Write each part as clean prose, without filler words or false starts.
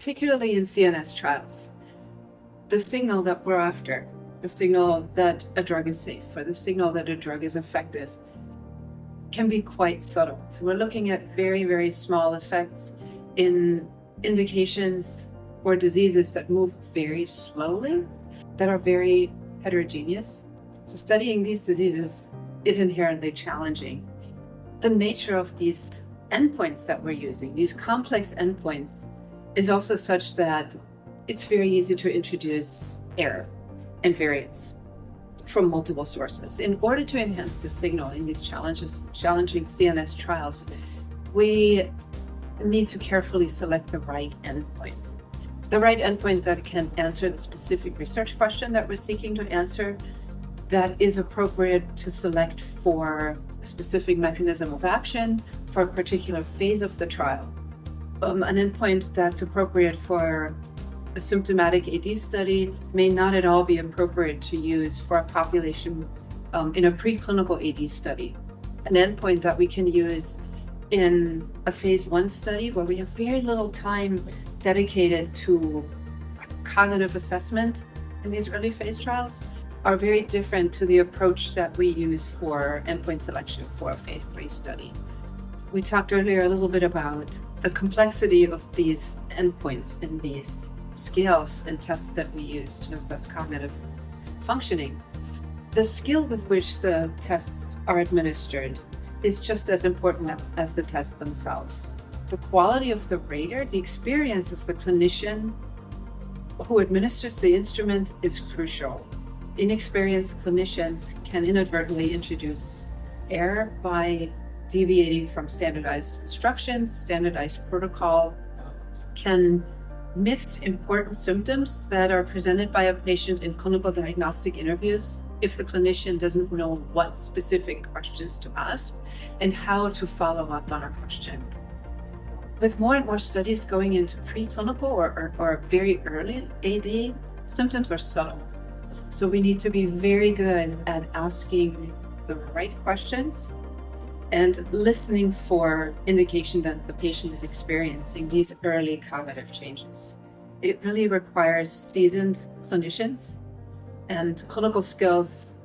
particularly in CNS trials. The signal that we're after, the signal that a drug is safe, or the signal that a drug is effective, can be quite subtle. So we're looking at very, very small effects in indications or diseases that move very slowly, that are very heterogeneous. So studying these diseases is inherently challenging. The nature of these endpoints that we're using, these complex endpoints, is also such that it's very easy to introduce error and variance from multiple sources. In order to enhance the signal in these challenging CNS trials, we need to carefully select the right endpoint. The right endpoint that can answer the specific research question that we're seeking to answer, that is appropriate to select for a specific mechanism of action for a particular phase of the trial. An endpoint that's appropriate for a symptomatic AD study may not at all be appropriate to use for a population in a preclinical AD study. An endpoint that we can use in a phase 1 study where we have very little time dedicated to cognitive assessment in these early phase trials are very different to the approach that we use for endpoint selection for a phase 3 study. We talked earlier a little bit about the complexity of these endpoints in these scales and tests that we use to assess cognitive functioning. The skill with which the tests are administered is just as important as the tests themselves. The quality of the rater, the experience of the clinician who administers the instrument is crucial. Inexperienced clinicians can inadvertently introduce error by deviating from standardized instructions, standardized protocol, can miss important symptoms that are presented by a patient in clinical diagnostic interviews if the clinician doesn't know what specific questions to ask and how to follow up on a question. With more and more studies going into preclinical or very early AD, symptoms are subtle. So we need to be very good at asking the right questions and listening for indication that the patient is experiencing these early cognitive changes. It really requires seasoned clinicians, and clinical skills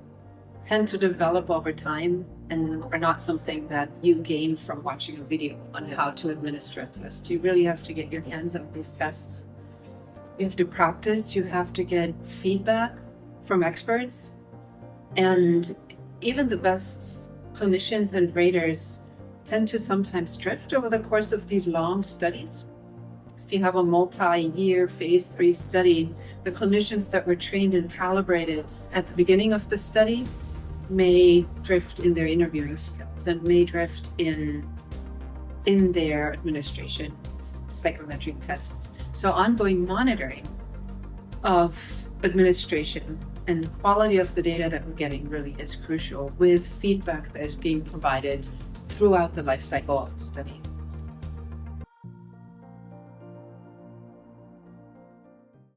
tend to develop over time and are not something that you gain from watching a video on how to administer a test. You really have to get your hands on these tests. You have to practice, you have to get feedback from experts, and even the best clinicians and raters tend to sometimes drift over the course of these long studies. If you have a multi-year phase 3 study, the clinicians that were trained and calibrated at the beginning of the study may drift in their interviewing skills and may drift in their administration of psychometric tests. So ongoing monitoring of administration and quality of the data that we're getting really is crucial, with feedback that is being provided throughout the life cycle of the study.